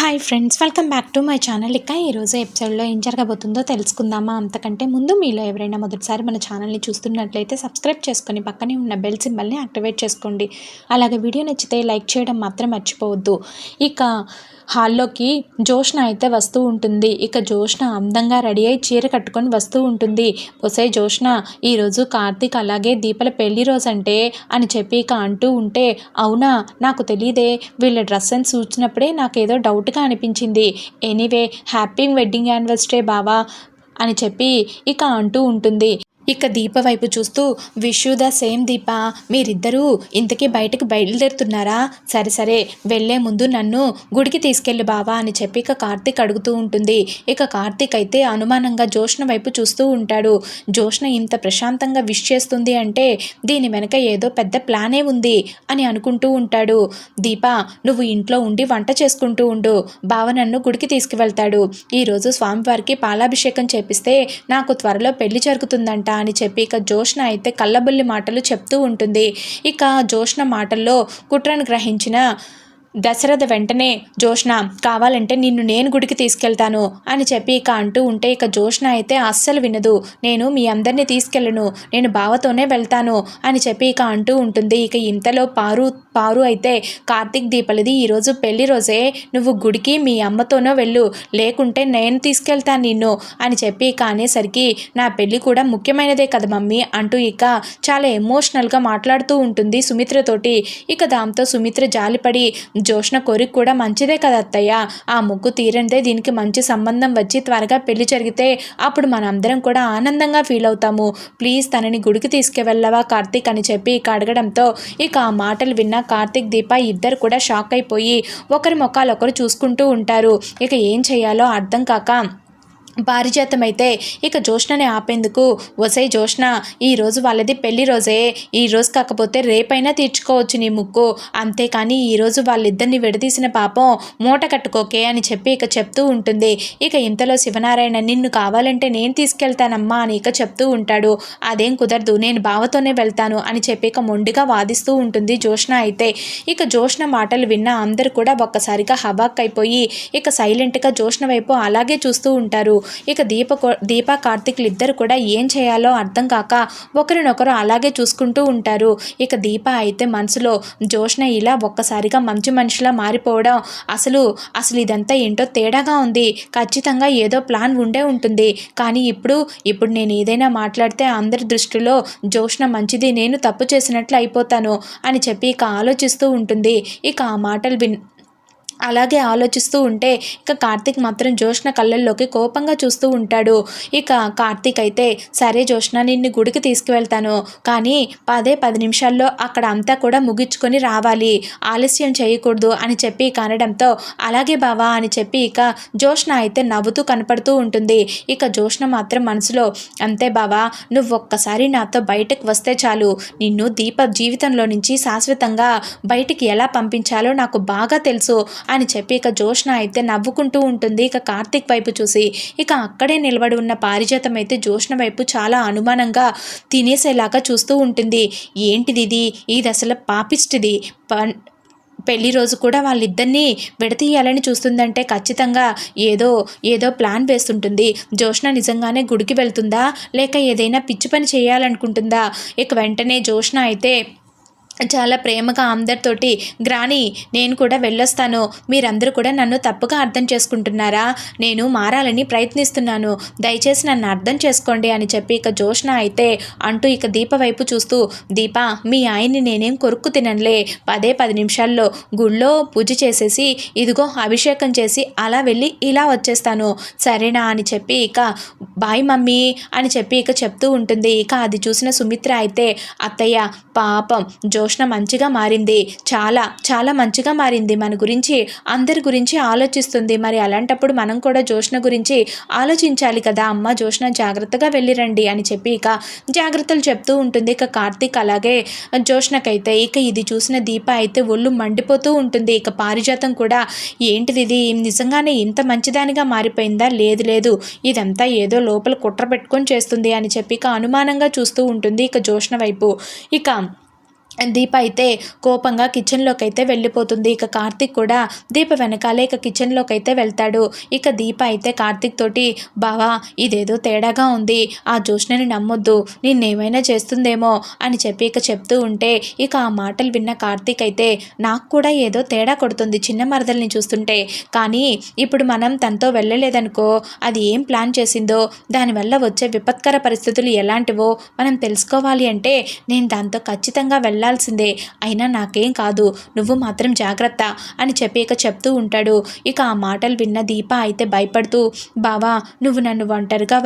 Hi friends, welcome back to my channel. ఇక ఈరోజు ఎపిసోడ్లో ఏం జరగబోతుందో తెలుసుకుందామా? అంతకంటే ముందు మీలో ఎవరైనా మొదటిసారి మన ఛానల్ని చూస్తున్నట్లయితే సబ్స్క్రైబ్ చేసుకొని పక్కనే ఉన్న బెల్ సింబల్ని యాక్టివేట్ చేసుకోండి. అలాగే వీడియో నచ్చితే లైక్ చేయడం మాత్రం మర్చిపోవద్దు. ఇక హాల్లోకి జోష్న అయితే వస్తూ ఉంటుంది. ఇక జోష్న అందంగా రెడీ అయి చీర కట్టుకొని వస్తూ ఉంటుంది. ఒసే జోష్న, ఈరోజు కార్తీక్ అలాగే దీపల పెళ్లి రోజు అంటే అని చెప్పి ఇక అంటూ ఉంటే, అవునా, నాకు తెలియదే, వీళ్ళ డ్రెస్ అని చూసినప్పుడే నాకేదో డౌట్గా అనిపించింది. ఎనీవే, హ్యాపీ వెడ్డింగ్ యానివర్సరీ బావా అని చెప్పి ఇక అంటూ ఉంటుంది. ఇక దీప వైపు చూస్తూ, విష్ యూ ద సేమ్ దీప, మీరిద్దరూ ఇంతకీ బయటకు బయలుదేరుతున్నారా? సరే సరే, వెళ్లే ముందు నన్ను గుడికి తీసుకెళ్ళి బావా అని చెప్పి ఇక కార్తీక్ అడుగుతూ ఉంటుంది. ఇక కార్తీక్ అయితే అనుమానంగా జోష్న వైపు చూస్తూ ఉంటాడు. జోష్న ఇంత ప్రశాంతంగా విష్ చేస్తుంది అంటే దీని వెనక ఏదో పెద్ద ప్లానే ఉంది అని అనుకుంటూ ఉంటాడు. దీప, నువ్వు ఇంట్లో ఉండి వంట చేసుకుంటూ ఉండు, బావ నన్ను గుడికి తీసుకువెళ్తాడు. ఈరోజు స్వామివారికి పాలాభిషేకం చేపిస్తే నాకు త్వరలో పెళ్లి జరుగుతుందంట అని చెప్పి ఇక జోష్న అయితే కళ్ళబొల్లి మాటలు చెప్తూ ఉంటుంది. ఇక జోష్న మాటల్లో కుట్రను గ్రహించిన దశరథ వెంటనే, జోష్న, కావాలంటే నిన్ను నేను గుడికి తీసుకెళ్తాను అని చెప్పి ఇక అంటూ ఉంటే ఇక జోష్న అయితే అస్సలు వినదు. నేను మీ అందరినీ తీసుకెళ్ళను, నేను బావతోనే వెళ్తాను అని చెప్పి ఇక అంటూ ఉంటుంది. ఇక ఇంతలో పారు అయితే, కార్తీక్ దీపలది ఈరోజు పెళ్లి రోజే, నువ్వు గుడికి మీ అమ్మతోనో వెళ్ళు, లేకుంటే నేను తీసుకెళ్తాను నిన్ను అని చెప్పి ఇక అనేసరికి, నా పెళ్లి కూడా ముఖ్యమైనదే కదా మమ్మీ అంటూ ఇక చాలా ఎమోషనల్గా మాట్లాడుతూ ఉంటుంది సుమిత్రతోటి. ఇక దాంతో సుమిత్ర జాలిపడి, జోష్న కోరిక కూడా మంచిదే కదా అత్తయ్య, ఆ ముగ్గు తీరందే దీనికి మంచి సంబంధం వచ్చి త్వరగా పెళ్లి జరిగితే అప్పుడు మనందరం కూడా ఆనందంగా ఫీల్ అవుతాము, ప్లీజ్ తనని గుడికి తీసుకువెళ్ళవా కార్తీక్ అని చెప్పి ఇక అడగడంతో ఇక ఆ మాటలు విన్న కార్తీక్ దీప ఇద్దరు కూడా షాక్ అయిపోయి ఒకరి ముఖాలు ఒకరు చూసుకుంటూ ఉంటారు. ఇక ఏం చేయాలో అర్థం కాక పారిజాతం అయితే ఇక జోష్నని ఆపేందుకు, వసై జోష్న, ఈరోజు వాళ్ళది పెళ్లి రోజే, ఈరోజు కాకపోతే రేపైనా తీర్చుకోవచ్చు నీ ముక్కు, అంతేకాని ఈరోజు వాళ్ళిద్దరిని విడదీసిన పాపం మూట కట్టుకోకే అని చెప్పి ఇక చెప్తూ ఉంటుంది. ఇక ఇంతలో శివనారాయణ, నిన్ను కావాలంటే నేను తీసుకెళ్తానమ్మా అని ఇక చెప్తూ ఉంటాడు. అదేం కుదరదు, నేను బావతోనే వెళ్తాను అని చెప్పి ఇక మొండిగా వాదిస్తూ ఉంటుంది జోష్న అయితే. ఇక జోష్న మాటలు విన్న అందరూ కూడా ఒక్కసారిగా హవాక్ అయిపోయి ఇక సైలెంట్గా జోష్న వైపు అలాగే చూస్తూ ఉంటారు. ఇక దీప కార్తీక్లు ఇద్దరు కూడా ఏం చేయాలో అర్థం కాక ఒకరినొకరు అలాగే చూసుకుంటూ ఉంటారు. ఇక దీప అయితే మనసులో, జోష్న ఇలా ఒక్కసారిగా మంచి మనిషిలా మారిపోవడం అసలు ఇదంతా ఏంటో తేడాగా ఉంది, ఖచ్చితంగా ఏదో ప్లాన్ ఉండే ఉంటుంది, కానీ ఇప్పుడు నేను ఏదైనా మాట్లాడితే అందరి దృష్టిలో జోష్న మంచిది, నేను తప్పు చేసినట్లు అయిపోతాను అని చెప్పి ఇక ఆలోచిస్తూ ఉంటుంది. ఇక ఆ మాటలు అలాగే ఆలోచిస్తూ ఉంటే ఇక కార్తీక్ మాత్రం జోష్న కళ్ళల్లోకి కోపంగా చూస్తూ ఉంటాడు. ఇక కార్తీక్ అయితే, సరే జోష్న, నిన్ను గుడికి తీసుకువెళ్తాను, కానీ 10 నిమిషాల్లో అక్కడ అంతా కూడా ముగించుకొని రావాలి, ఆలస్యం చేయకూడదు అని చెప్పి ఇక అనడంతో, అలాగే బావా అని చెప్పి ఇక జోష్న అయితే నవ్వుతూ కనపడుతూ ఉంటుంది. ఇక జోష్న మాత్రం మనసులో, అంతే బావా, నువ్వు ఒక్కసారి నాతో బయటకు వస్తే చాలు, నిన్ను దీప జీవితంలో నుంచి శాశ్వతంగా బయటికి ఎలా పంపించాలో నాకు బాగా తెలుసు అని చెప్పి ఇక జోష్న అయితే నవ్వుకుంటూ ఉంటుంది. ఇక కార్తీక్ వైపు చూసి ఇక అక్కడే నిలబడి ఉన్న పారిజాతం అయితే జోష్న వైపు చాలా అనుమానంగా తినేసేలాగా చూస్తూ ఉంటుంది. ఏంటిది ఇది అసలు పాపిస్టిది, పెళ్లి రోజు కూడా వాళ్ళిద్దరినీ విడతీయాలని చూస్తుందంటే ఖచ్చితంగా ఏదో ప్లాన్ వేస్తుంటుంది. జోష్న నిజంగానే గుడికి వెళ్తుందా, లేక ఏదైనా పిచ్చి పని చేయాలనుకుంటుందా? ఇక వెంటనే జోష్న అయితే చాలా ప్రేమగా అందరితోటి, గ్రాని, నేను కూడా వెళ్ళొస్తాను, మీరందరూ కూడా నన్ను తప్పుగా అర్థం చేసుకుంటున్నారా, నేను మారాలని ప్రయత్నిస్తున్నాను, దయచేసి నన్ను అర్థం చేసుకోండి అని చెప్పి ఇక జోష్న అయితే అంటూ ఇక దీప వైపు చూస్తూ, దీప, మీ ఆయన్ని నేనేం కొరుక్కు తిననులే, 10 నిమిషాల్లో గుళ్ళో పూజ చేసేసి ఇదిగో అభిషేకం చేసి అలా వెళ్ళి ఇలా వచ్చేస్తాను, సరేనా అని చెప్పి ఇక బాయ్ మమ్మీ అని చెప్పి ఇక చెప్తూ ఉంటుంది. ఇక అది చూసిన సుమిత్ర అయితే, అత్తయ్య, పాపం జోష్న మంచిగా మారింది, చాలా చాలా మంచిగా మారింది, మన గురించి అందరి గురించి ఆలోచిస్తుంది, మరి అలాంటప్పుడు మనం కూడా జోష్న గురించి ఆలోచించాలి కదా అమ్మ, జోష్న జాగ్రత్తగా వెళ్ళిరండి అని చెప్పి ఇక జాగ్రత్తలు చెప్తూ ఉంటుంది. ఇక కార్తీక్ అలాగే జోష్నకైతే ఇక ఇది చూసిన దీప అయితే ఒళ్ళు మండిపోతూ ఉంటుంది. ఇక పారిజాతం కూడా, ఏంటిది ఇది, నిజంగానే ఇంత మంచిదానిగా మారిపోయిందా, లేదు ఇదంతా ఏదో లోపల కుట్ర పెట్టుకొని చేస్తుంది అని చెప్పి ఇక అనుమానంగా చూస్తూ ఉంటుంది ఇక జోష్న వైపు. ఇక దీప అయితే కోపంగా కిచెన్లోకి అయితే వెళ్ళిపోతుంది. ఇక కార్తీక్ కూడా దీప వెనకాలే ఇక కిచెన్లోకి అయితే వెళ్తాడు. ఇక దీప అయితే కార్తీక్ తోటి బావా ఇదేదో తేడాగా ఉంది, ఆ జ్యోష్ణని నమ్మొద్దు, నిన్నేమైనా చేస్తుందేమో అని చెప్పి ఇక చెప్తూ ఉంటే ఇక ఆ మాటలు విన్న కార్తీక్ అయితే నాకు కూడా ఏదో తేడా కొడుతుంది చిన్న మరదల్ని చూస్తుంటే, కానీ ఇప్పుడు మనం తనతో వెళ్ళలేదనుకో అది ఏం ప్లాన్ చేసిందో దానివల్ల వచ్చే విపత్కర పరిస్థితులు ఎలాంటివో మనం తెలుసుకోవాలి అంటే నేను దాంతో ఖచ్చితంగా వెళ్ళాల్సిందే, అయినా నాకేం కాదు, నువ్వు మాత్రం జాగ్రత్త అని చెప్పి ఇక చెప్తూ ఉంటాడు. ఇక ఆ మాటలు విన్న దీప అయితే భయపడుతూ బావా నువ్వు నన్ను ఒంటరిగా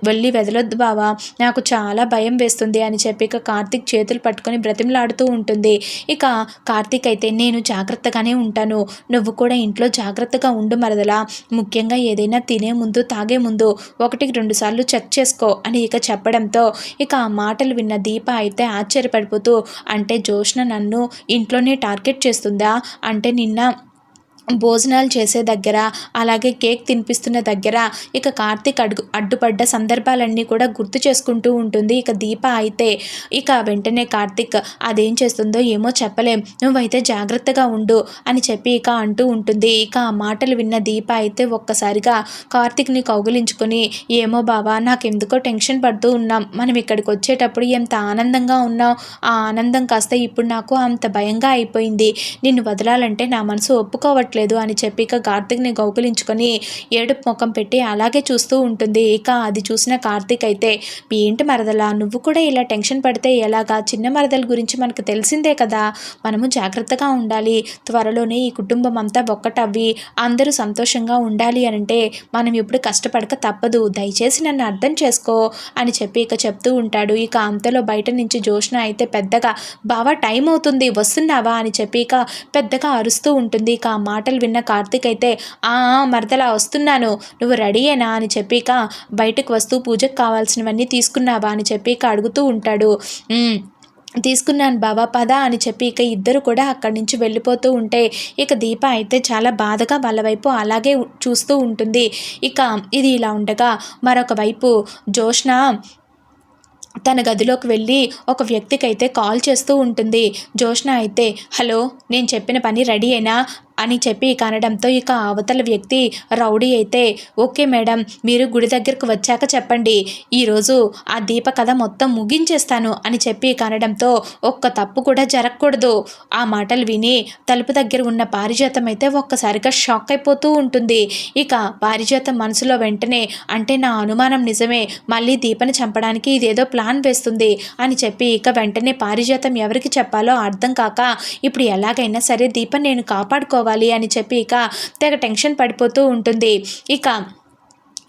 వెళ్ళి వదలొద్దు బావా, నాకు చాలా భయం వేస్తుంది అని చెప్పి ఇక కార్తీక్ చేతులు పట్టుకొని బ్రతిమలాడుతూ ఉంటుంది. ఇక కార్తీక్ అయితే నేను జాగ్రత్తగానే ఉంటాను, నువ్వు కూడా ఇంట్లో జాగ్రత్తగా ఉండు మరదలా, ముఖ్యంగా ఏదైనా తినే ముందు తాగే ముందు 1-2 సార్లు చెక్ చేసుకో అని ఇక చెప్పడంతో ఇక ఆ మాటలు విన్న దీప అయితే ఆశ్చర్యపడిపోతూ అంటే జ్యోష్ణ నన్ను ఇంట్లోనే టార్గెట్ చేస్తుందా, అంటే నిన్న భోజనాలు చేసే దగ్గర అలాగే కేక్ తినిపిస్తున్న దగ్గర ఇక కార్తీక్ అడ్డుపడ్డ సందర్భాలన్నీ కూడా గుర్తు చేసుకుంటూ ఉంటుంది ఇక దీప అయితే. ఇక వెంటనే కార్తీక్ అదేం చేస్తుందో ఏమో చెప్పలేం, నువ్వైతే జాగ్రత్తగా ఉండు అని చెప్పి ఇక అంటూ ఉంటుంది. ఇక ఆ మాటలు విన్న దీప అయితే ఒక్కసారిగా కార్తీక్ని కౌగిలించుకొని ఏమో బావా నాకెందుకో టెన్షన్ పడుతూ ఉన్నాం, మనం ఇక్కడికి వచ్చేటప్పుడు ఎంత ఆనందంగా ఉన్నాం, ఆ ఆనందం కాస్త ఇప్పుడు నాకు అంత భయంగా అయిపోయింది, నిన్ను వదలాలంటే నా మనసు ఒప్పుకోవట్లేదు అని చెప్పి ఇక కార్తీక్ని కౌగిలించుకొని ఏడుపు ముఖం పెట్టి అలాగే చూస్తూ ఉంటుంది. ఇక అది చూసిన కార్తీక్ అయితే ఏంటి మరదలా నువ్వు కూడా ఇలా టెన్షన్ పడితే ఎలాగా, చిన్న మరదల గురించి మనకు తెలిసిందే కదా, మనము జాగ్రత్తగా ఉండాలి, త్వరలోనే ఈ కుటుంబం అంతా ఒక్కటవ్వి అందరూ సంతోషంగా ఉండాలి అనంటే మనం ఇప్పుడు కష్టపడక తప్పదు, దయచేసి నన్ను అర్థం చేసుకో అని చెప్పి ఇక చెప్తూ ఉంటాడు. ఇక అంతలో బయట నుంచి జ్యోష్ణ అయితే పెద్దగా బావా టైం అవుతుంది వస్తున్నావా అని చెప్పి ఇక పెద్దగా అరుస్తూ ఉంటుంది. ఇక ఆ మాటలు విన్న కార్తీక్ అయితే మరదలా వస్తున్నాను, నువ్వు రెడీయేనా అని చెప్పి ఇక బయటకు వస్తూ పూజకు కావాల్సినవన్నీ తీసుకున్నావా అని చెప్పి ఇక అడుగుతూ ఉంటాడు. తీసుకున్నాను బావా పద అని చెప్పి ఇక ఇద్దరు కూడా అక్కడి నుంచి వెళ్ళిపోతూ ఉంటే ఇక దీప అయితే చాలా బాధగా వాళ్ళ వైపు అలాగే చూస్తూ ఉంటుంది. ఇక ఇది ఇలా ఉండగా మరొక వైపు జ్యోష్ణ తన గదిలోకి వెళ్ళి ఒక వ్యక్తికి అయితే కాల్ చేస్తూ ఉంటుంది. జ్యోష్ణ అయితే హలో నేను చెప్పిన పని రెడీ అయినా అని చెప్పి కనడంతో ఇక అవతల వ్యక్తి రౌడీ అయితే ఓకే మేడం మీరు గుడి దగ్గరకు వచ్చాక చెప్పండి, ఈరోజు ఆ దీప కథ మొత్తం ముగించేస్తాను అని చెప్పి కనడంతో ఒక్క తప్పు కూడా జరగకూడదు. ఆ మాటలు విని తలుపు దగ్గర ఉన్న పారిజాతం అయితే ఒక్కసారిగా షాక్ అయిపోతూ ఉంటుంది. ఇక పారిజాతం మనసులో వెంటనే అంటే నా అనుమానం నిజమే, మళ్ళీ దీపని చంపడానికి ఇదేదో ప్లాన్ వేస్తుంది అని చెప్పి ఇక వెంటనే పారిజాతం ఎవరికి చెప్పాలో అర్థం కాక ఇప్పుడు ఎలాగైనా సరే దీపని నేను కాపాడుకోవాలి అని చెప్పి ఇక తెగ టెన్షన్ పడిపోతూ ఉంటుంది. ఇక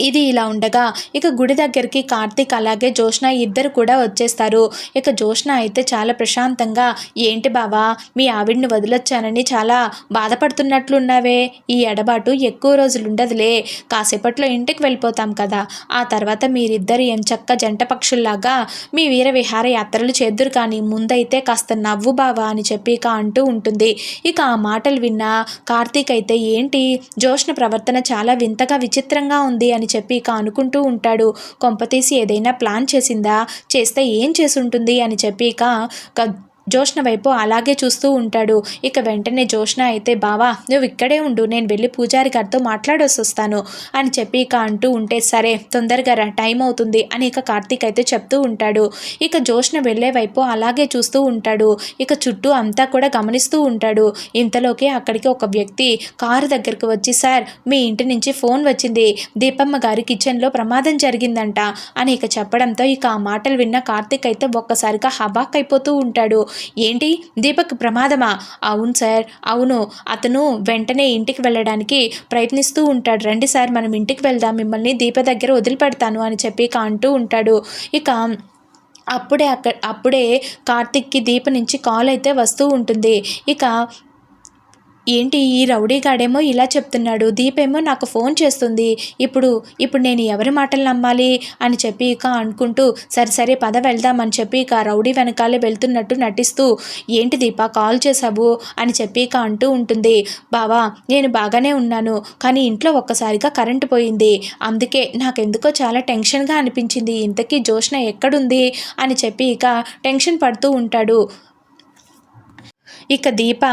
ఇది ఇలా ఉండగా ఇక గుడి దగ్గరికి కార్తీక్ అలాగే జ్యోష్ణ ఇద్దరు కూడా వచ్చేస్తారు. ఇక జ్యోష్ణ అయితే చాలా ప్రశాంతంగా ఏంటి బావా మీ ఆవిడ్ని వదిలొచ్చానని చాలా బాధపడుతున్నట్లున్నావే, ఈ ఎడబాటు ఎక్కువ రోజులు ఉండదులే, కాసేపట్లో ఇంటికి వెళ్ళిపోతాం కదా, ఆ తర్వాత మీరిద్దరు ఎంచక్క జంట పక్షుల్లాగా మీ వీర విహార యాత్రలు చేద్దురు, కానీ ముందైతే కాస్త నవ్వు బావా అని చెప్పి ఇక అంటూ ఉంటుంది. ఇక ఆ మాటలు విన్న కార్తీక్ అయితే ఏంటి జ్యోష్ణ ప్రవర్తన చాలా వింతగా విచిత్రంగా ఉంది అని చెప్పి ఇక అనుకుంటూ ఉంటాడు. కొంపతీసి ఏదైనా ప్లాన్ చేసిందా, చేస్తే ఏం చేసుంటుంది అని చెప్పి ఇక జ్యోష్ణ వైపు అలాగే చూస్తూ ఉంటాడు. ఇక వెంటనే జ్యోష్ణ అయితే బావా నువ్వు ఇక్కడే ఉండు, నేను వెళ్ళి పూజారి గారితో మాట్లాడొసి వస్తాను అని చెప్పి ఇక అంటూ ఉంటే సరే తొందరగా రా టైం అవుతుంది అని ఇక కార్తీక్ అయితే చెప్తూ ఉంటాడు. ఇక జ్యోష్ణ వెళ్ళే వైపు అలాగే చూస్తూ ఉంటాడు. ఇక చుట్టూ అంతా కూడా గమనిస్తూ ఉంటాడు. ఇంతలోకి అక్కడికి ఒక వ్యక్తి కారు దగ్గరకు వచ్చి సార్ మీ ఇంటి నుంచి ఫోన్ వచ్చింది, దీపమ్మ గారి కిచెన్లో ప్రమాదం జరిగిందంట అని ఇక చెప్పడంతో ఇక ఆ మాటలు విన్న కార్తీక్ అయితే ఒక్కసారిగా హబాక్ అయిపోతూ ఉంటాడు. ఏంటి దీపక్ ప్రమాదమా? అవును సార్ అవును, అతను వెంటనే ఇంటికి వెళ్ళడానికి ప్రయత్నిస్తూ ఉంటాడు, రండి సార్ మనం ఇంటికి వెళ్దాం, మిమ్మల్ని దీప దగ్గర వదిలిపెడతాను అని చెప్పి ఇక అంటూ ఉంటాడు. ఇక అప్పుడే కార్తీక్కి దీప నుంచి కాల్ అయితే వస్తూ ఉంటుంది. ఇక ఏంటి ఈ రౌడీ గాడేమో ఇలా చెప్తున్నాడు, దీపేమో నాకు ఫోన్ చేస్తుంది, ఇప్పుడు నేను ఎవరి మాటలు నమ్మాలి అని చెప్పి ఇక అనుకుంటూ సరే పద వెళ్దామని చెప్పి ఇక రౌడీ వెనకాలే వెళ్తున్నట్టు నటిస్తూ ఏంటి దీప కాల్ చేసావు అని చెప్పి ఇక అంటూ ఉంటుంది. బావా నేను బాగానే ఉన్నాను, కానీ ఇంట్లో ఒక్కసారిగా కరెంటు పోయింది, అందుకే నాకెందుకో చాలా టెన్షన్గా అనిపించింది, ఇంతకీ జ్యోష్ణ ఎక్కడుంది అని చెప్పి ఇక టెన్షన్ పడుతూ ఉంటాడు. ఇక దీప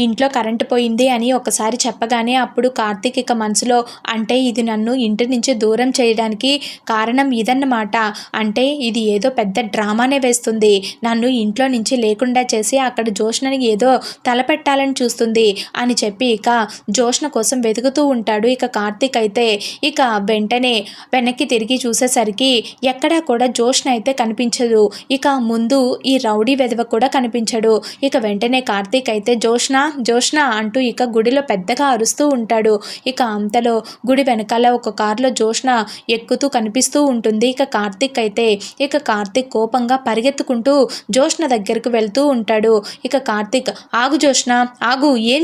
ఇంట్లో కరెంటు పోయింది అని ఒకసారి చెప్పగానే అప్పుడు కార్తీక్ ఇక మనసులో అంటే ఇది నన్ను ఇంటి నుంచి దూరం చేయడానికి కారణం ఇదన్నమాట. అంటే ఇది ఏదో పెద్ద డ్రామానే వేస్తుంది. నన్ను ఇంట్లో నుంచి లేకుండా చేసి అక్కడ జోష్నని ఏదో తలపెట్టాలని చూస్తుంది అని చెప్పి ఇక జోష్న కోసం వెతుకుతూ ఉంటాడు. ఇక కార్తీక్ అయితే ఇక వెంటనే వెనక్కి తిరిగి చూసేసరికి ఎక్కడా కూడా జోష్న అయితే కనిపించదు. ఇక ముందు ఈ రౌడీ వెధవ కూడా కనిపించడు. ఇక వెంటనే కార్తీక్ అయితే జోష్న జోష్న అంటూ ఇక గుడిలో పెద్దగా అరుస్తూ ఉంటాడు. ఇక అంతలో గుడి వెనకాల ఒక కారులో జోష్న ఎక్కుతూ కనిపిస్తూ ఉంటుంది. ఇక కార్తీక్ కోపంగా పరిగెత్తుకుంటూ జోష్న దగ్గరకు వెళ్తూ ఉంటాడు. ఇక కార్తీక్ ఆగు జోష్న ఆగు, ఏం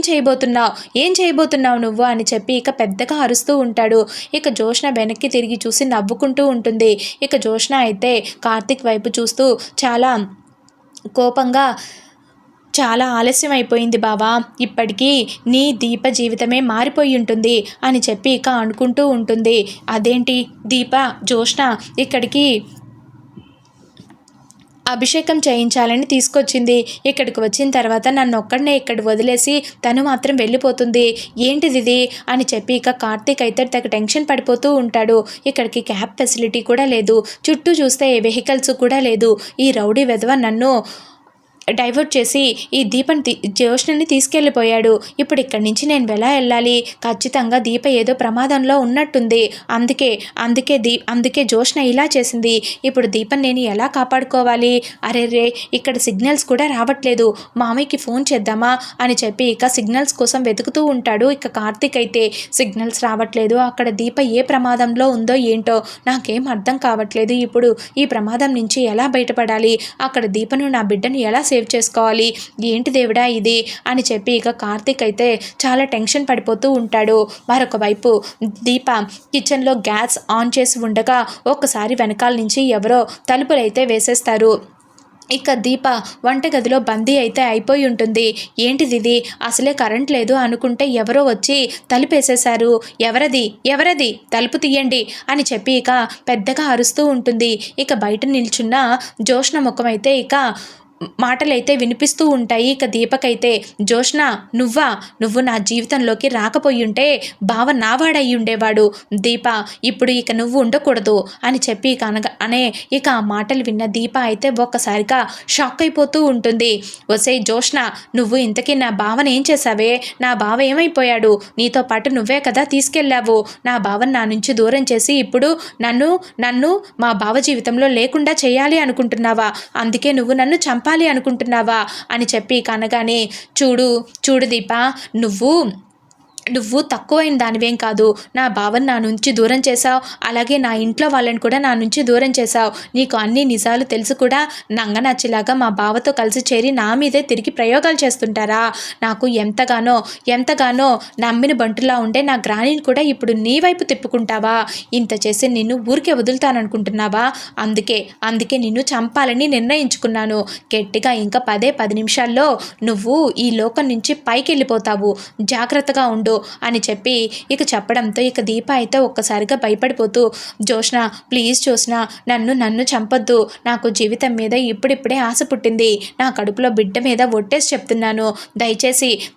చేయబోతున్నావు నువ్వు అని చెప్పి ఇక పెద్దగా అరుస్తూ ఉంటాడు. ఇక జోష్న వెనక్కి తిరిగి చూసి నవ్వుకుంటూ ఉంటుంది. ఇక జోష్న అయితే కార్తీక్ వైపు చూస్తూ చాలా కోపంగా చాలా ఆలస్యం అయిపోయింది బావా, ఇప్పటికీ నీ దీప జీవితమే మారిపోయి ఉంటుంది అని చెప్పి ఇక అనుకుంటూ ఉంటుంది. అదేంటి దీప జోష్న ఇక్కడికి అభిషేకం చేయించాలని తీసుకొచ్చింది. ఇక్కడికి వచ్చిన తర్వాత నన్ను ఒక్కడనే ఇక్కడ వదిలేసి తను మాత్రం వెళ్ళిపోతుంది, ఏంటిది అని చెప్పి ఇక కార్తీక్ అయితే తగ్గ టెన్షన్ పడిపోతూ ఉంటాడు. ఇక్కడికి క్యాబ్ ఫెసిలిటీ కూడా లేదు, చుట్టూ చూస్తే వెహికల్స్ కూడా లేదు. ఈ రౌడీ వెధవ నన్ను డైవర్ట్ చేసి ఈ జోష్నని తీసుకెళ్ళిపోయాడు. ఇప్పుడు ఇక్కడి నుంచి నేను ఎలా వెళ్ళాలి? ఖచ్చితంగా దీప ఏదో ప్రమాదంలో ఉన్నట్టుంది. అందుకే జోష్న ఇలా చేసింది. ఇప్పుడు దీపని నేను ఎలా కాపాడుకోవాలి? అరే ఇక్కడ సిగ్నల్స్ కూడా రావట్లేదు, మామయ్యకి ఫోన్ చేద్దామా అని చెప్పి ఇక సిగ్నల్స్ కోసం వెతుకుతూ ఉంటాడు. ఇక కార్తీక్ అయితే సిగ్నల్స్ రావట్లేదు, అక్కడ దీప ఏ ప్రమాదంలో ఉందో ఏంటో నాకేం అర్థం కావట్లేదు. ఇప్పుడు ఈ ప్రమాదం నుంచి ఎలా బయటపడాలి? అక్కడ దీపను నా బిడ్డను ఎలా సేవ్ చేసుకోవాలి? ఏంటి దేవుడా ఇది అని చెప్పి ఇక కార్తీక్ అయితే చాలా టెన్షన్ పడిపోతూ ఉంటాడు. మరొక వైపు దీప కిచెన్లో గ్యాస్ ఆన్ చేసి ఉండగా ఒక్కసారి వెనకాల నుంచి ఎవరో తలుపులైతే వేసేస్తారు. ఇక దీప వంటగదిలో బందీ అయితే అయిపోయి ఉంటుంది. ఏంటిది, అసలే కరెంట్ లేదు అనుకుంటే ఎవరో వచ్చి తలుపేసేశారు. ఎవరది తలుపు తీయండి అని చెప్పి ఇక పెద్దగా అరుస్తూ ఉంటుంది. ఇక బయట నిల్చున్న జోష్న ముఖం అయితే ఇక మాటలైతే వినిపిస్తూ ఉంటాయి. ఇక దీపకైతే జోష్న నువ్వు నా జీవితంలోకి రాకపోయుంటే బావ నావాడయ్యి ఉండేవాడు. దీప ఇప్పుడు ఇక నువ్వు ఉండకూడదు అని చెప్పి ఇక ఆ మాటలు విన్న దీప అయితే ఒక్కసారిగా షాక్ అయిపోతూ ఉంటుంది. ఒసే జోష్న, నువ్వు ఇంతకీ నా బావని ఏం చేసావే? నా బావ ఏమైపోయాడు? నీతో పాటు నువ్వే కదా తీసుకెళ్ళావు. నా బావని నా నుంచి దూరం చేసి ఇప్పుడు నన్ను మా బావ జీవితంలో లేకుండా చేయాలి అనుకుంటున్నావా? అందుకే నువ్వు నన్ను చంపాలి అనుకుంటున్నావా అని చెప్పి కనగానే చూడు దీప, నువ్వు తక్కువైన దానివేం కాదు. నా బావని నా నుంచి దూరం చేశావు, అలాగే నా ఇంట్లో వాళ్ళని కూడా నా నుంచి దూరం చేశావు. నీకు అన్ని నిజాలు తెలుసు కూడా నంగనచ్చిలాగా మా బావతో కలిసి చేరి నా మీదే తిరిగి ప్రయోగాలు చేస్తుంటారా? నాకు ఎంతగానో నమ్మిన బంటులా ఉండే నా గ్రానీని కూడా ఇప్పుడు నీ వైపు తిప్పుకుంటావా? ఇంత చేసి నిన్ను ఊరికే వదులుతాననుకుంటున్నావా? అందుకే నిన్ను చంపాలని నిర్ణయించుకున్నాను. గట్టిగా ఇంకా 10 నిమిషాల్లో నువ్వు ఈ లోకం నుంచి పైకి వెళ్ళిపోతావు, జాగ్రత్తగా ఉండు అని చెప్పి ఇక చెప్పడంతో ఇక దీప అయితే ఒక్కసారిగా భయపడిపోతూ జోష్న ప్లీజ్ జోష్న, నన్ను చంపొద్దు. నాకు జీవితం మీద ఇప్పుడిప్పుడే ఆశ పుట్టింది. నా కడుపులో బిడ్డ మీద ఒట్టేసి చెప్తున్నాను.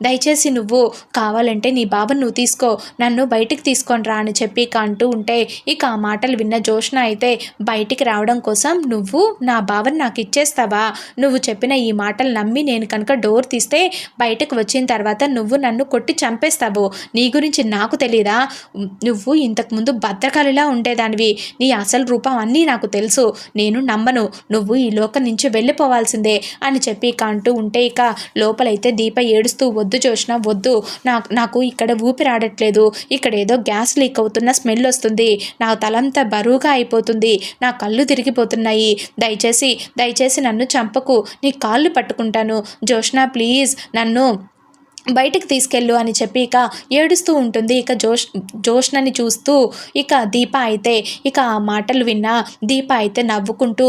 దయచేసి నువ్వు కావాలంటే నీ బావను నువ్వు తీసుకో, నన్ను బయటికి తీసుకొని రా అని చెప్పి ఇక అంటూ ఉంటే ఇక ఆ మాటలు విన్న జోష్న అయితే బయటికి రావడం కోసం నువ్వు నా బావను నాకు ఇచ్చేస్తావా? నువ్వు చెప్పిన ఈ మాటలు నమ్మి నేను కనుక డోర్ తీస్తే బయటకు వచ్చిన తర్వాత నువ్వు నన్ను కొట్టి చంపేస్తావు. నీ గురించి నాకు తెలీదా? నువ్వు ఇంతకుముందు భద్రకాళిలా ఉండేదానివి. నీ అసలు రూపం అన్నీ నాకు తెలుసు. నేను నమ్మను. నువ్వు ఈ లోకం నుంచి వెళ్ళిపోవాల్సిందే అని చెప్పి ఇక అంటూ ఉంటే ఇక లోపలైతే దీప ఏడుస్తూ వద్దు జోష్న వద్దు, నాకు ఇక్కడ ఊపిరాడట్లేదు. ఇక్కడ ఏదో గ్యాస్ లీక్ అవుతున్న స్మెల్ వస్తుంది. నా తలంతా బరువుగా అయిపోతుంది. నా కళ్ళు తిరిగిపోతున్నాయి. దయచేసి నన్ను చంపకు. నీ కాళ్ళు పట్టుకుంటాను జోష్న, ప్లీజ్ నన్ను బయటికి తీసుకెళ్ళు అని చెప్పి ఇక ఏడుస్తూ ఉంటుంది. ఇక జోష్నని చూస్తూ ఇక దీప అయితే ఇక ఆ మాటలు విన్న దీప అయితే నవ్వుకుంటూ,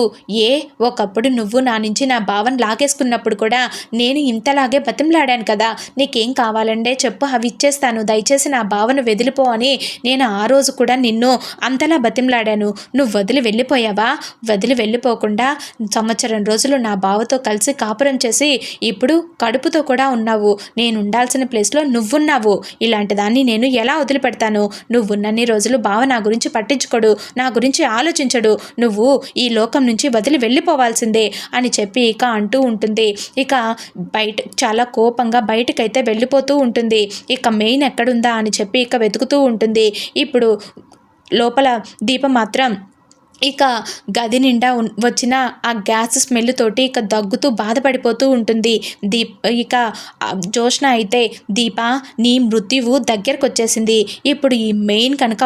ఒకప్పుడు నువ్వు నా నుంచి నా భావన లాగేసుకున్నప్పుడు కూడా నేను ఇంతలాగే బతిమలాడాను కదా, నీకేం కావాలంటే చెప్పు, అవి ఇచ్చేస్తాను, దయచేసి నా భావన వదిలిపో అని నేను ఆ రోజు కూడా నిన్ను అంతలా బతిమలాడాను. నువ్వు వదిలి వెళ్ళిపోయావా? వదిలి వెళ్ళిపోకుండా సంవత్సరం రోజులు నా బావతో కలిసి కాపురం చేసి ఇప్పుడు కడుపుతో కూడా ఉన్నావు. నేను ఉండాల్సిన ప్లేస్లో నువ్వున్నావు. ఇలాంటి దాన్ని నేను ఎలా వదిలిపెడతాను? నువ్వున్నన్ని రోజులు బావ నా గురించి పట్టించుకోడు, నా గురించి ఆలోచించడు, నువ్వు ఈ లోకం నుంచి వదిలి వెళ్ళిపోవాల్సిందే అని చెప్పి ఇక అంటూ ఉంటుంది. ఇక బయట చాలా కోపంగా బయటకైతే వెళ్ళిపోతూ ఉంటుంది. ఇక మెయిన్ ఎక్కడుందా అని చెప్పి ఇక వెతుకుతూ ఉంటుంది. ఇప్పుడు లోపల దీప మాత్రం ఇక గది నిండా వచ్చిన ఆ గ్యాస్ స్మెల్ తోటి ఇక దగ్గుతూ బాధపడిపోతూ ఉంటుంది. ఇక జోష్న అయితే, దీప నీ మృత్యువు దగ్గరకు వచ్చేసింది, ఇప్పుడు ఈ మెయిన్ కనుక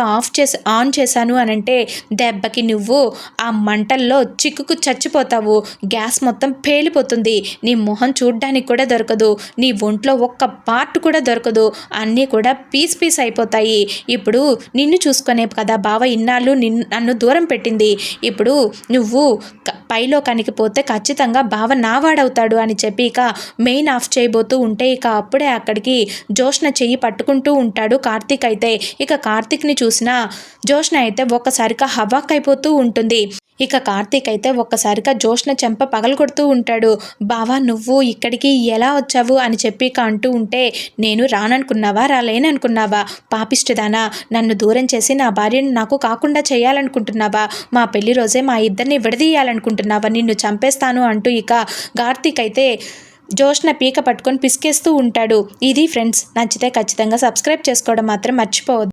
ఆన్ చేశాను అనంటే దెబ్బకి నువ్వు ఆ మంటల్లో చిక్కుకు చచ్చిపోతావు, గ్యాస్ మొత్తం పేలిపోతుంది, నీ మొహం చూడ్డానికి కూడా దొరకదు, నీ ఒంట్లో ఒక్క పార్ట్ కూడా దొరకదు, అన్నీ కూడా పీస్ అయిపోతాయి. ఇప్పుడు నిన్ను చూసుకునే కదా బావ ఇన్నాళ్ళు నన్ను దూరం పెట్టింది, ఇప్పుడు నువ్వు పైలోకానికి పోతే ఖచ్చితంగా బావ నావాడవుతాడు అని చెప్పి ఇక మెయిన్ ఆఫ్ చేయబోతూ ఉంటే ఇక అప్పుడే అక్కడికి జోష్న చెయ్యి పట్టుకుంటూ ఉంటాడు కార్తీక్ అయితే. ఇక కార్తీక్ని చూసిన జోష్న అయితే ఒక్కసారిగా హవాక్ అయిపోతూ ఉంటుంది. ఇక కార్తీక్ అయితే ఒక్కసారిగా జోష్న చెంప పగలగొడుతూ ఉంటాడు. బావా నువ్వు ఇక్కడికి ఎలా వచ్చావు అని చెప్పి ఇక అంటూ ఉంటే, నేను రాననుకున్నావా, రాలేననుకున్నావా, పాపిష్టిదానా, నన్ను దూరం చేసి నా భార్యను నాకు కాకుండా చేయాలనుకుంటున్నావా, మా పెళ్లి రోజే మా ఇద్దరిని విడదీయాలనుకుంటున్నావా, నిన్ను చంపేస్తాను అంటూ ఇక కార్తీక్ అయితే జోష్న పీక పట్టుకొని పిసికేస్తూ ఉంటాడు. ఇది ఫ్రెండ్స్, నచ్చితే ఖచ్చితంగా సబ్స్క్రైబ్ చేసుకోవడం మాత్రం మర్చిపోవద్దు.